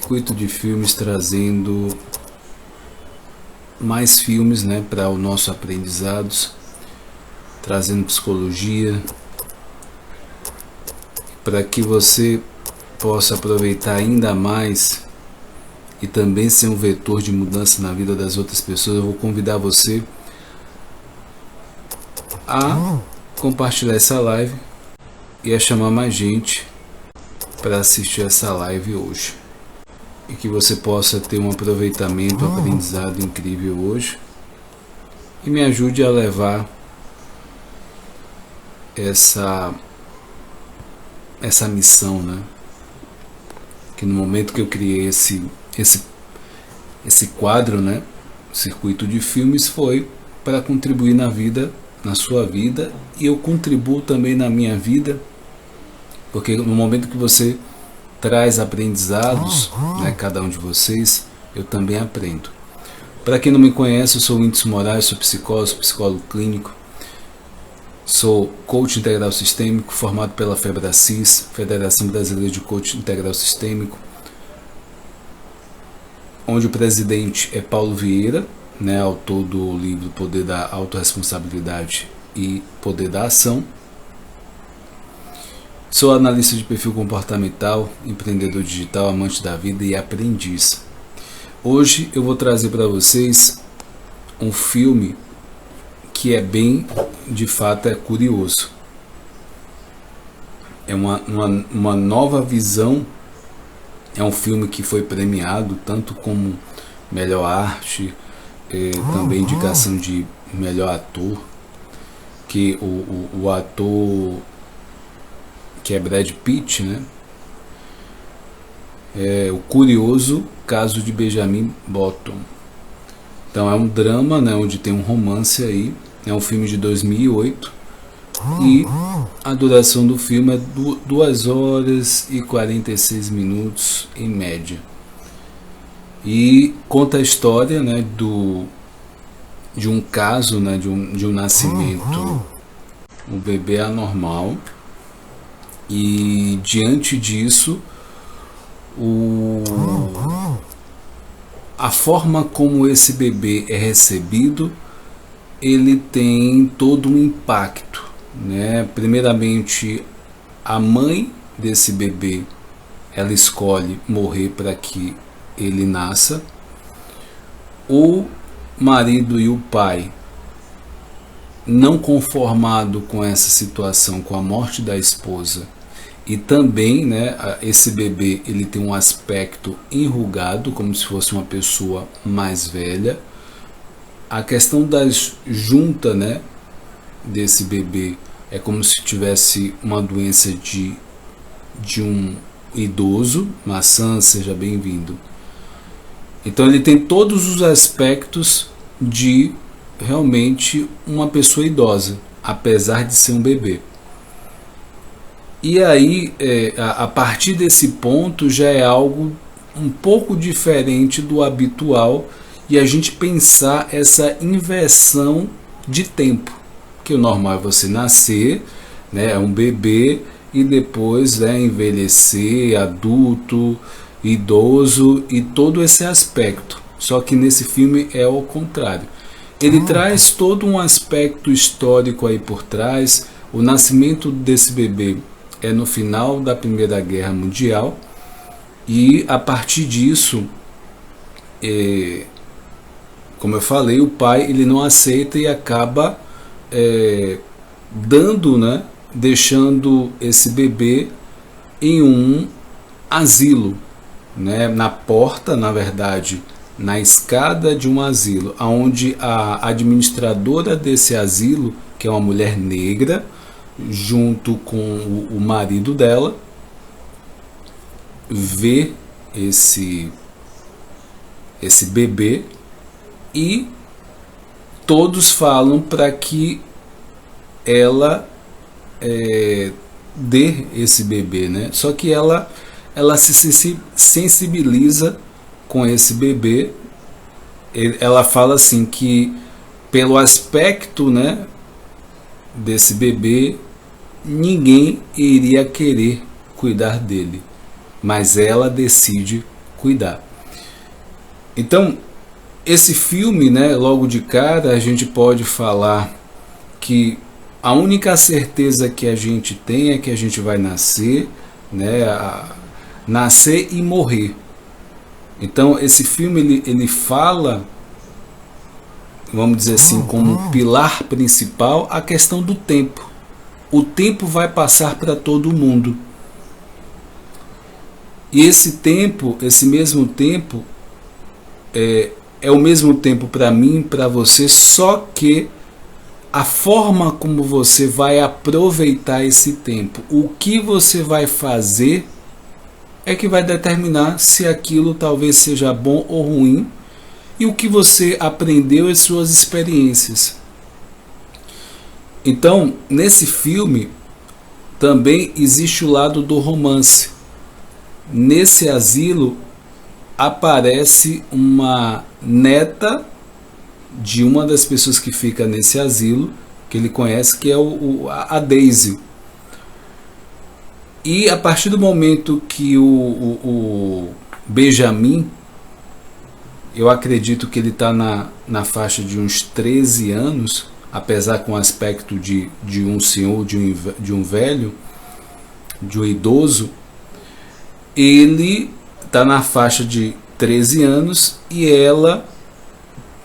Circuito de Filmes trazendo mais filmes, né, para o nosso aprendizados, trazendo psicologia, para que você possa aproveitar ainda mais e também ser um vetor de mudança na vida das outras pessoas. Eu vou convidar você a compartilhar essa live e a chamar mais gente para assistir essa live hoje, e que você possa ter um aproveitamento, um aprendizado incrível hoje, e me ajude a levar essa missão, né? Que no momento que eu criei esse quadro, né, Circuito de Filmes, foi para contribuir na sua vida, e eu contribuo também na minha vida, porque no momento que você traz aprendizados, né, cada um de vocês, eu também aprendo. Para quem não me conhece, eu sou o Whindersson Moraes, sou psicólogo clínico, sou coach integral sistêmico, formado pela FEBRACIS, Federação Brasileira de Coach Integral Sistêmico, onde o presidente é Paulo Vieira, né, autor do livro Poder da Autorresponsabilidade e Poder da Ação. Sou analista de perfil comportamental, empreendedor digital, amante da vida e aprendiz. Hoje eu vou trazer para vocês um filme que é bem, de fato, é curioso. É uma nova visão. É um filme que foi premiado tanto como melhor arte, também indicação de melhor ator, que o ator que é Brad Pitt, né? É o curioso caso de Benjamin Button. Então é um drama, né, onde tem um romance aí. É um filme de 2008 e a duração do filme é 2 horas e 46 minutos em média. E conta a história, né, de um caso, né, de um nascimento, um bebê anormal. E diante disso, a forma como esse bebê é recebido, ele tem todo um impacto, né? Primeiramente, a mãe desse bebê, ela escolhe morrer para que ele nasça. O marido e o pai, não conformado com essa situação, com a morte da esposa, e também, né, esse bebê, ele tem um aspecto enrugado, como se fosse uma pessoa mais velha. A questão da junta, né, desse bebê é como se tivesse uma doença de um idoso. Maçã, seja bem-vindo. Então ele tem todos os aspectos de realmente uma pessoa idosa, apesar de ser um bebê. E aí, a partir desse ponto, já é algo um pouco diferente do habitual, e a gente pensar essa inversão de tempo, que o normal é você nascer, né, é um bebê, e depois, né, envelhecer, adulto, idoso, e todo esse aspecto. Só que nesse filme é o contrário. Ele traz todo um aspecto histórico aí por trás. O nascimento desse bebê é no final da Primeira Guerra Mundial, e a partir disso, como eu falei, o pai ele não aceita e acaba deixando esse bebê em um asilo, né, na porta, na verdade, na escada de um asilo, onde a administradora desse asilo, que é uma mulher negra, junto com o marido dela, vê esse bebê, e todos falam para que ela dê esse bebê, né? Só que ela se sensibiliza com esse bebê. Ela fala assim que pelo aspecto, né, desse bebê, ninguém iria querer cuidar dele, mas ela decide cuidar. Então, esse filme, né, logo de cara, a gente pode falar que a única certeza que a gente tem é que a gente vai nascer, né, nascer e morrer. Então, esse filme ele fala, vamos dizer assim, como pilar principal, a questão do tempo. O tempo vai passar para todo mundo. E esse tempo, esse mesmo tempo, é o mesmo tempo para mim, para você, só que a forma como você vai aproveitar esse tempo, o que você vai fazer, é que vai determinar se aquilo talvez seja bom ou ruim, e o que você aprendeu e suas experiências. Então, nesse filme, também existe o lado do romance. Nesse asilo, aparece uma neta de uma das pessoas que fica nesse asilo, que ele conhece, que é a Daisy. E a partir do momento que o Benjamin, eu acredito que ele está na faixa de uns 13 anos, apesar com o aspecto de um senhor, de um velho, de um idoso, ele está na faixa de 13 anos e ela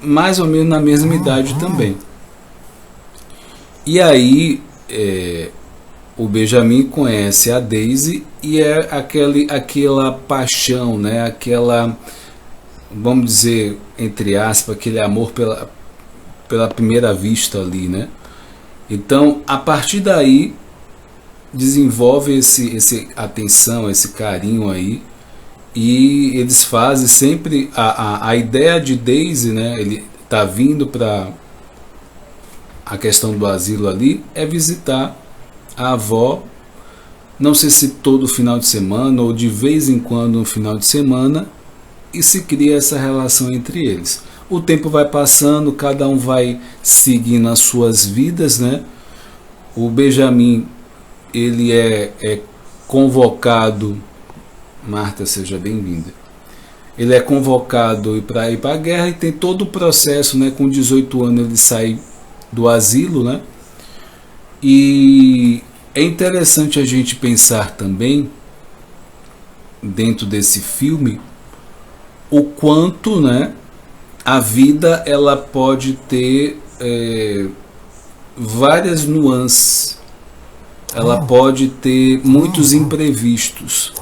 mais ou menos na mesma idade também. E aí o Benjamin conhece a Daisy e é aquela paixão, né? Aquela, vamos dizer, entre aspas, aquele amor pela primeira vista ali, né? Então, a partir daí, desenvolve esse atenção, esse carinho aí, e eles fazem sempre a ideia de Daisy, né? Ele tá vindo para a questão do asilo ali, é visitar a avó, não sei se todo final de semana ou de vez em quando no final de semana, e se cria essa relação entre eles. O tempo vai passando, cada um vai seguindo as suas vidas, né? O Benjamin, ele é convocado, Marta, seja bem-vinda. Ele é convocado para ir para a guerra e tem todo o processo, né? Com 18 anos ele sai do asilo, né? E é interessante a gente pensar também, dentro desse filme, o quanto, né, a vida ela pode ter várias nuances, ela pode ter muitos imprevistos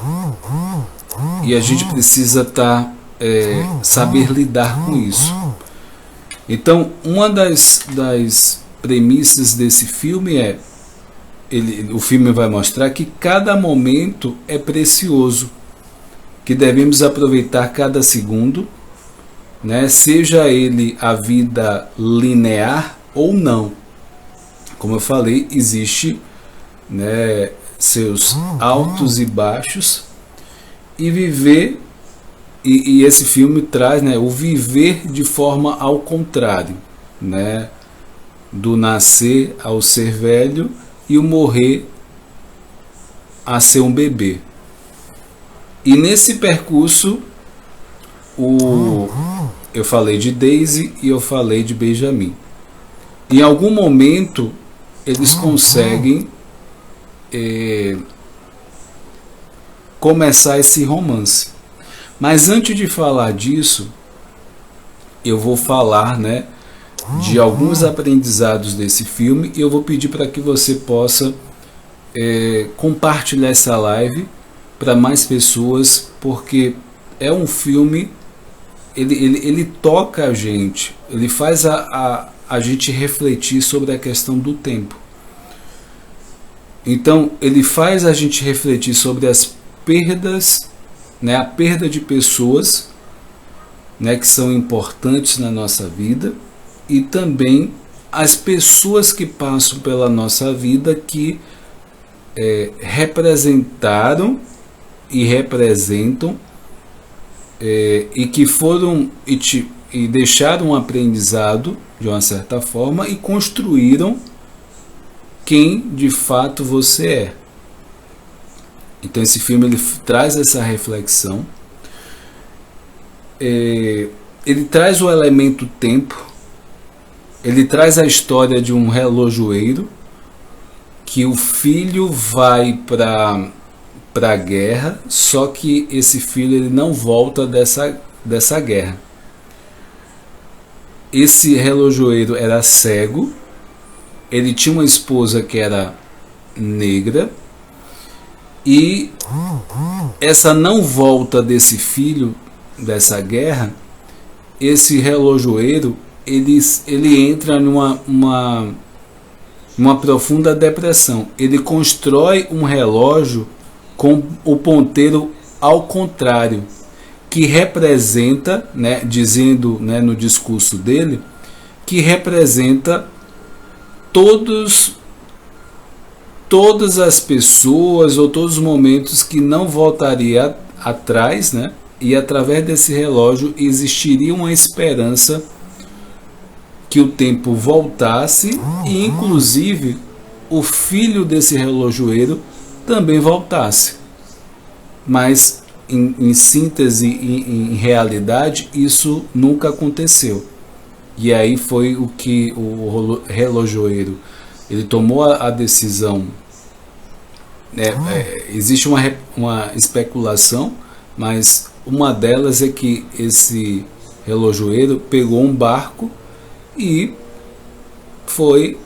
e a gente precisa saber lidar com isso. Então, uma das premissas desse filme o filme vai mostrar que cada momento é precioso, que devemos aproveitar cada segundo, né? Seja ele a vida linear ou não. Como eu falei, existe, né, seus altos e baixos, e viver, e esse filme traz, né, o viver de forma ao contrário, né, do nascer ao ser velho e o morrer a ser um bebê. E nesse percurso, eu falei de Daisy e eu falei de Benjamin. Em algum momento eles conseguem começar esse romance. Mas antes de falar disso, eu vou falar, né, de alguns aprendizados desse filme, e eu vou pedir para que você possa compartilhar essa live para mais pessoas, porque é um filme, ele toca a gente, ele faz a gente refletir sobre a questão do tempo. Então, ele faz a gente refletir sobre as perdas, né, a perda de pessoas, né, que são importantes na nossa vida, e também as pessoas que passam pela nossa vida que representaram e representam e que foram e deixaram um aprendizado de uma certa forma e construíram quem de fato você é. Então esse filme ele traz essa reflexão. ele traz o elemento tempo, ele traz a história de um relojoeiro, que o filho vai para a guerra, só que esse filho ele não volta dessa guerra. Esse relojoeiro era cego, ele tinha uma esposa que era negra, e essa não volta desse filho dessa guerra, esse relojoeiro ele entra numa profunda depressão. Ele constrói um relógio com o ponteiro ao contrário, que representa, né, dizendo, né, no discurso dele, que representa todas as pessoas ou todos os momentos que não voltaria atrás, né, e através desse relógio existiria uma esperança que o tempo voltasse e inclusive o filho desse relojoeiro também voltasse. Mas em síntese, em realidade, isso nunca aconteceu. E aí foi o que o relojoeiro ele tomou a decisão. Existe uma especulação, mas uma delas é que esse relojoeiro pegou um barco e foi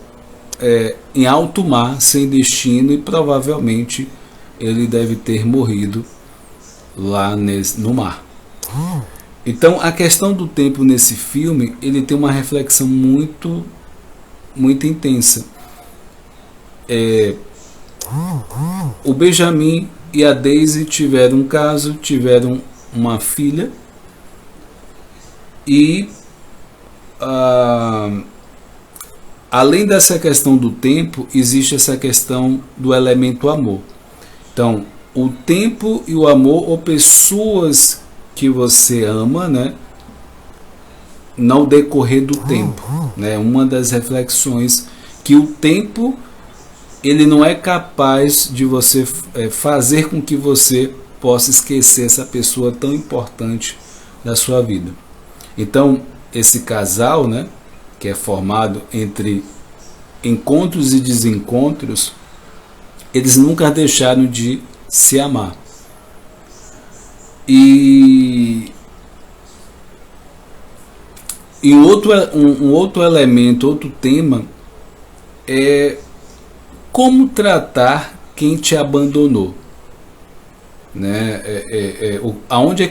em alto mar, sem destino, e provavelmente ele deve ter morrido lá no mar. Então a questão do tempo nesse filme, ele tem uma reflexão muito intensa. O Benjamin e a Daisy tiveram um caso, tiveram uma filha, e além dessa questão do tempo, existe essa questão do elemento amor. Então, o tempo e o amor, ou pessoas que você ama, né, no decorrer do tempo, né? Uma das reflexões que o tempo ele não é capaz de você fazer com que você possa esquecer essa pessoa tão importante da sua vida. Então, esse casal, né, que é formado entre encontros e desencontros, eles nunca deixaram de se amar. E um outro elemento, outro tema é como tratar quem te abandonou, né? Aonde é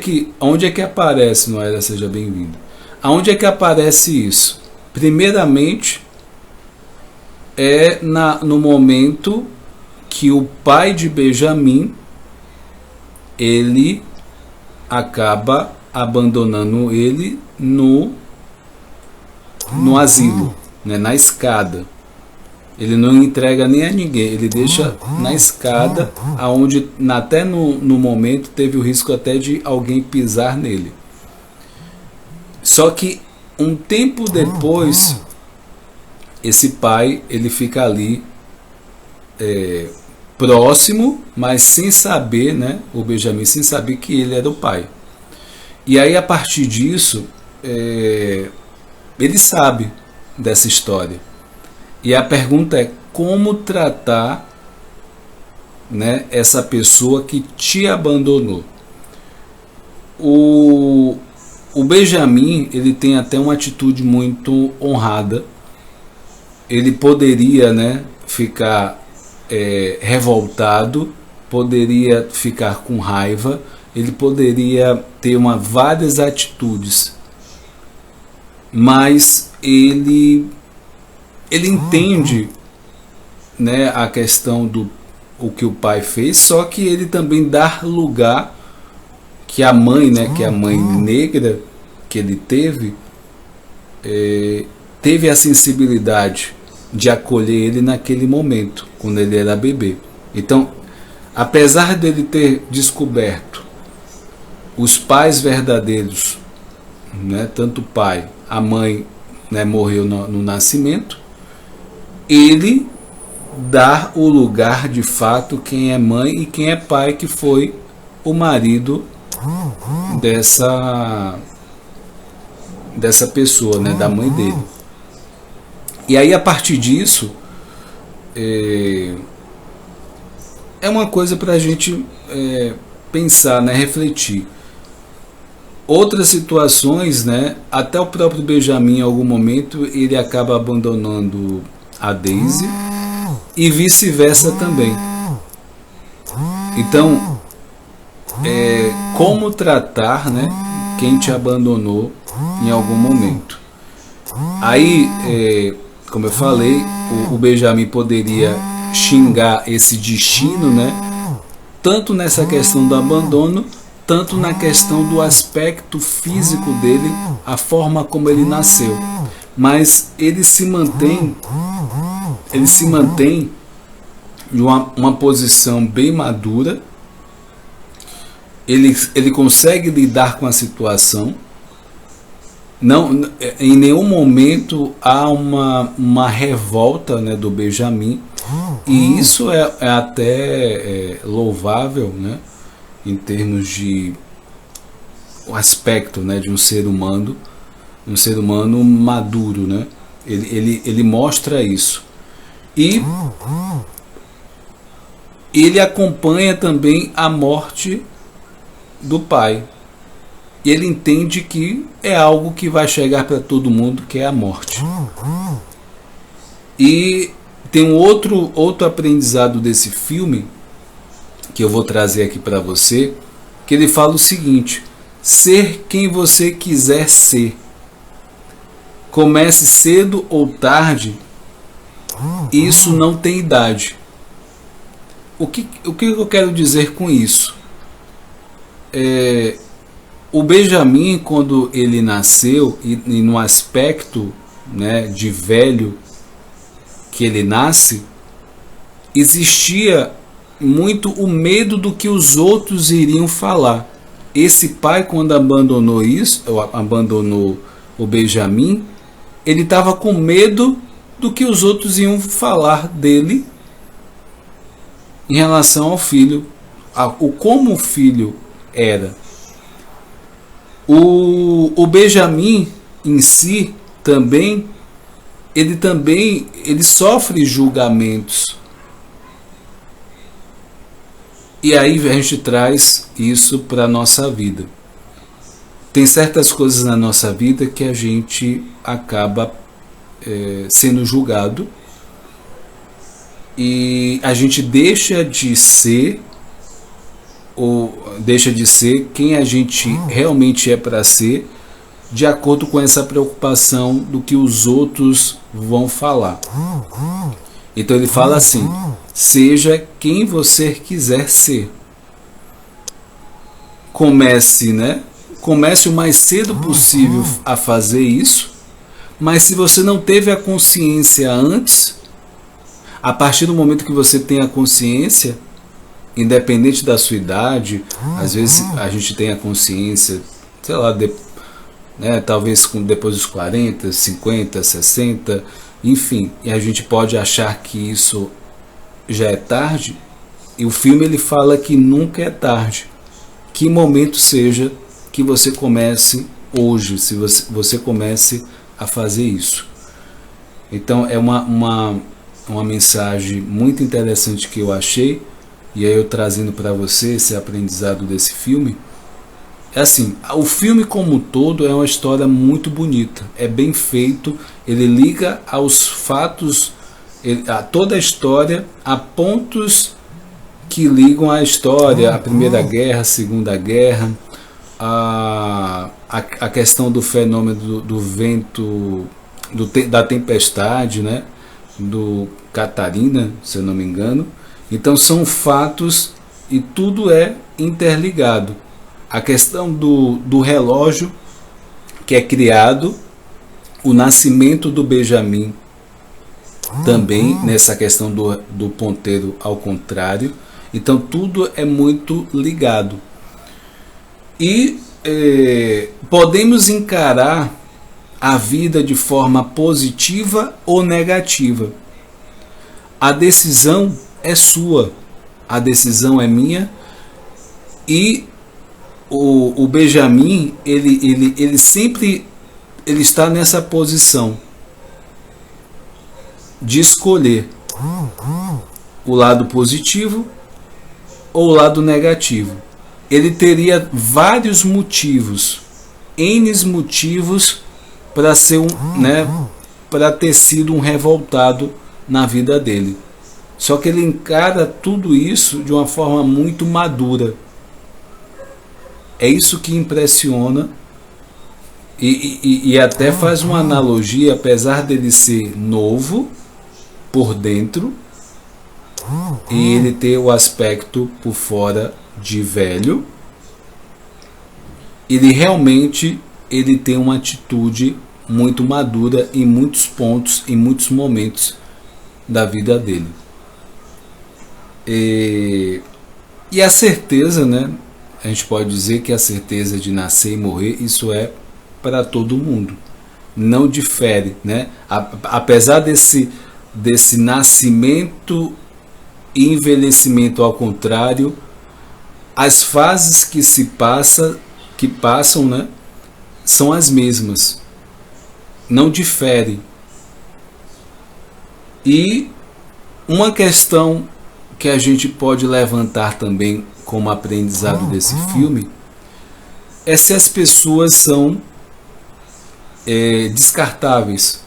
que aparece, Noela, seja bem-vindo? Aonde é que aparece isso? Primeiramente no momento que o pai de Benjamin ele acaba abandonando ele no asilo, né, na escada. Ele não entrega nem a ninguém, ele deixa na escada, aonde até no momento teve o risco até de alguém pisar nele. Só que um tempo depois, esse pai ele fica ali próximo, mas sem saber, né, o Benjamin sem saber que ele era o pai. E aí a partir disso ele sabe dessa história. E a pergunta é como tratar, né, essa pessoa que te abandonou. O Benjamin ele tem até uma atitude muito honrada. Ele poderia, né, ficar revoltado, poderia ficar com raiva, ele poderia ter várias atitudes, mas ele entende, né, a questão do o que o pai fez, só que ele também dá lugar que a mãe, né, que a mãe negra que ele teve a sensibilidade de acolher ele naquele momento, quando ele era bebê. Então, apesar dele ter descoberto os pais verdadeiros, né, tanto o pai, a mãe, né, morreu no nascimento, ele dá o lugar de fato quem é mãe e quem é pai, que foi o marido dessa pessoa, né, da mãe dele. E aí, a partir disso, é uma coisa para a gente pensar, né, refletir. Outras situações, né, até o próprio Benjamin, em algum momento, ele acaba abandonando a Daisy e vice-versa também. Então, como tratar, né, quem te abandonou em algum momento. Aí, como eu falei, o Benjamin poderia xingar esse destino, né, tanto nessa questão do abandono, tanto na questão do aspecto físico dele, a forma como ele nasceu. Mas ele se mantém em uma posição bem madura. Ele consegue lidar com a situação. Não, em nenhum momento há uma revolta, né, do Benjamin, e isso é até louvável, né, em termos de o aspecto, né, de um ser humano maduro, né? Ele mostra isso. E ele acompanha também a morte do pai. E ele entende que é algo que vai chegar para todo mundo, que é a morte. E tem um outro aprendizado desse filme, que eu vou trazer aqui para você, que ele fala o seguinte: ser quem você quiser ser. Comece cedo ou tarde, isso não tem idade. O que eu quero dizer com isso? O Benjamin, quando ele nasceu, e no aspecto, né, de velho que ele nasce, existia muito o medo do que os outros iriam falar. Esse pai, quando abandonou o Benjamin, ele estava com medo do que os outros iam falar dele em relação ao filho, como o filho era. O Benjamin em si também ele sofre julgamentos. E aí a gente traz isso para a nossa vida. Tem certas coisas na nossa vida que a gente acaba sendo julgado, e a gente deixa de ser quem a gente realmente é para ser, de acordo com essa preocupação do que os outros vão falar. Então ele fala assim: seja quem você quiser ser. Comece o mais cedo possível a fazer isso, mas se você não teve a consciência antes, a partir do momento que você tem a consciência, independente da sua idade, às vezes a gente tem a consciência, sei lá, talvez depois dos 40, 50, 60, enfim, e a gente pode achar que isso já é tarde, e o filme ele fala que nunca é tarde. Que momento seja que você comece hoje, se você comece a fazer isso. Então é uma mensagem muito interessante que eu achei, e aí eu trazendo para você esse aprendizado desse filme. É assim, o filme como um todo é uma história muito bonita, é bem feito, ele liga aos fatos, a toda a história, a pontos que ligam a história, a Primeira Guerra, a Segunda Guerra, a questão do fenômeno do vento, da tempestade, né, do Catarina, se eu não me engano. Então são fatos e tudo é interligado. A questão do relógio que é criado, o nascimento do Benjamin também, nessa questão do ponteiro ao contrário. Então tudo é muito ligado. E podemos encarar a vida de forma positiva ou negativa. A decisão é sua, a decisão é minha. E o Benjamin, ele sempre ele está nessa posição de escolher o lado positivo ou o lado negativo. Ele teria vários motivos, N motivos para ser para ter sido um revoltado na vida dele. Só que ele encara tudo isso de uma forma muito madura. É isso que impressiona e até faz uma analogia, apesar dele ser novo por dentro e ele ter o aspecto por fora de velho, ele realmente tem uma atitude muito madura em muitos pontos, em muitos momentos da vida dele. E a certeza, né? A gente pode dizer que a certeza de nascer e morrer, isso é para todo mundo. Não difere, né? Apesar desse nascimento e envelhecimento ao contrário, as fases que passam, né, são as mesmas. Não difere. E uma questão que a gente pode levantar também como aprendizado desse filme é se as pessoas são descartáveis.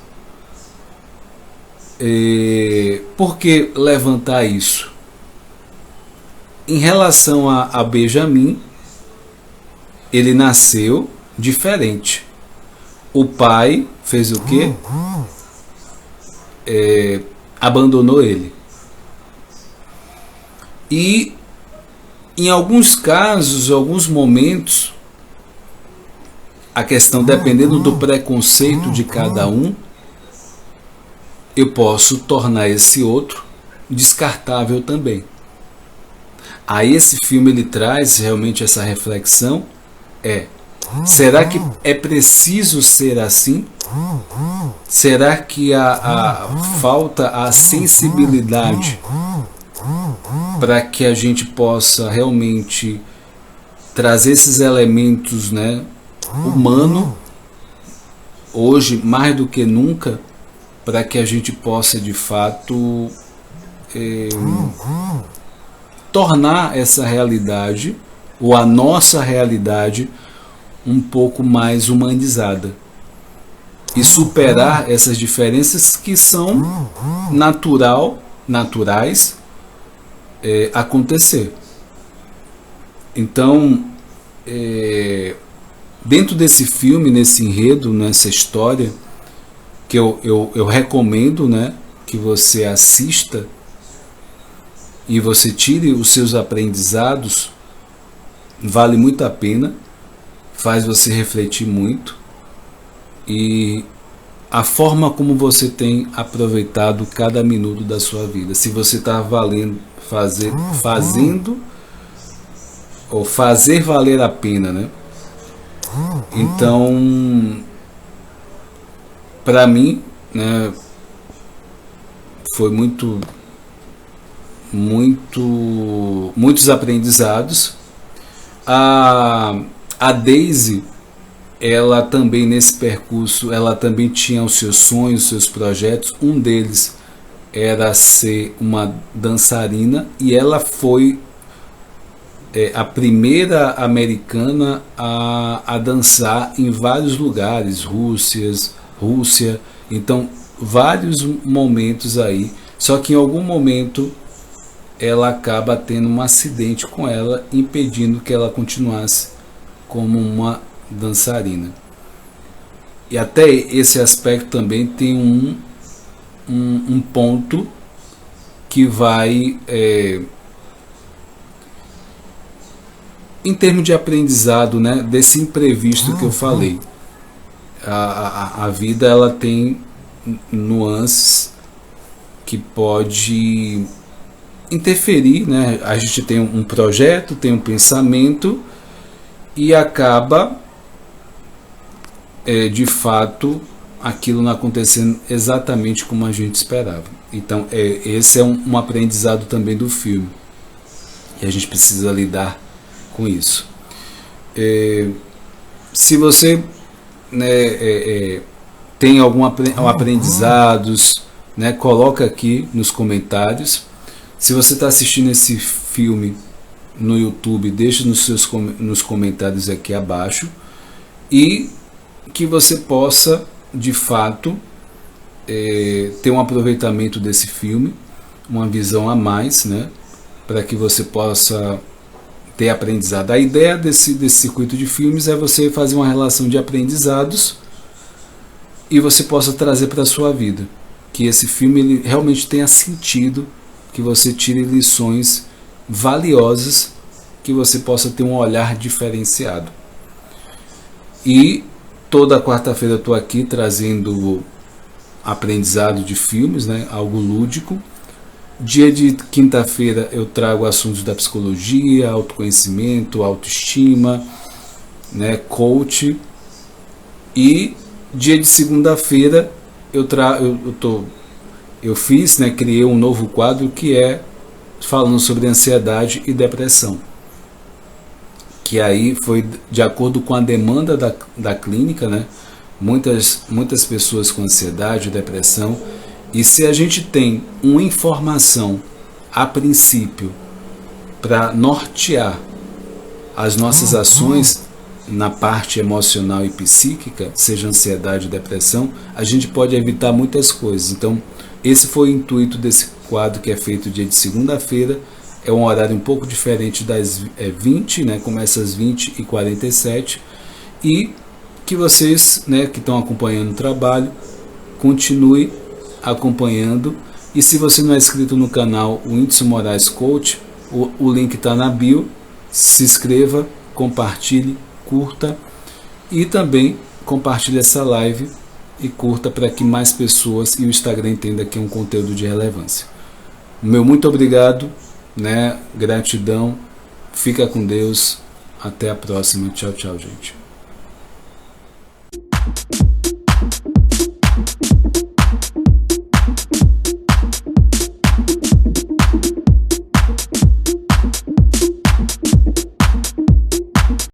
Por que levantar isso? Em relação a Benjamin, ele nasceu diferente. O pai fez o quê? Abandonou ele. E em alguns casos, em alguns momentos, a questão, dependendo do preconceito de cada um, eu posso tornar esse outro descartável também. Aí esse filme ele traz realmente essa reflexão, será que é preciso ser assim? Será que falta a sensibilidade para que a gente possa realmente trazer esses elementos, né, humano, hoje mais do que nunca, para que a gente possa de fato tornar essa realidade, ou a nossa realidade, um pouco mais humanizada e superar essas diferenças que são naturais acontecer. Então, dentro desse filme, nesse enredo, nessa história, que eu recomendo, né, que você assista e você tire os seus aprendizados, vale muito a pena, faz você refletir muito, e a forma como você tem aproveitado cada minuto da sua vida, se você está fazendo ou fazer valer a pena, né? Então, para mim, né, foi muitos aprendizados. A Daisy, ela também nesse percurso, ela também tinha os seus sonhos, os seus projetos. Um deles era ser uma dançarina, e ela foi a primeira americana a dançar em vários lugares, Rússia, então vários momentos aí. Só que em algum momento ela acaba tendo um acidente com ela, impedindo que ela continuasse como uma dançarina. E até esse aspecto também tem um ponto que vai, em termos de aprendizado, né, desse imprevisto que eu falei. A vida, ela tem nuances que pode interferir, né? A gente tem um projeto, tem um pensamento, e acaba de fato aquilo não acontecendo exatamente como a gente esperava. Então esse é um aprendizado também do filme, e a gente precisa lidar com isso. Se você né, tem algum aprendizados, né, coloca aqui nos comentários. Se você está assistindo esse filme no YouTube, deixa nos comentários aqui abaixo, e que você possa de fato ter um aproveitamento desse filme, uma visão a mais, né, para que você possa ter aprendizado. A ideia desse circuito de filmes é você fazer uma relação de aprendizados e você possa trazer para a sua vida, que esse filme ele realmente tenha sentido, que você tire lições valiosas, que você possa ter um olhar diferenciado. E toda quarta-feira eu estou aqui trazendo aprendizado de filmes, né, algo lúdico. Dia de quinta-feira eu trago assuntos da psicologia, autoconhecimento, autoestima, né, coach. E dia de segunda-feira eu fiz, né, criei um novo quadro que é falando sobre ansiedade e depressão, que aí foi de acordo com a demanda da clínica, né? Muitas pessoas com ansiedade, depressão, e se a gente tem uma informação a princípio para nortear as nossas ações na parte emocional e psíquica, seja ansiedade ou depressão, a gente pode evitar muitas coisas. Então esse foi o intuito desse quadro, que é feito dia de segunda-feira. É um horário um pouco diferente das 20, né? Começa às 20h47, e que vocês, né, que estão acompanhando o trabalho, continue acompanhando. E se você não é inscrito no canal o Whindeson Moraes Coach, o link está na bio. Se inscreva, compartilhe, curta, e também compartilhe essa live e curta para que mais pessoas e o Instagram entenda que é um conteúdo de relevância. Meu muito obrigado, né? Gratidão. Fica com Deus. Até a próxima. Tchau, tchau, gente.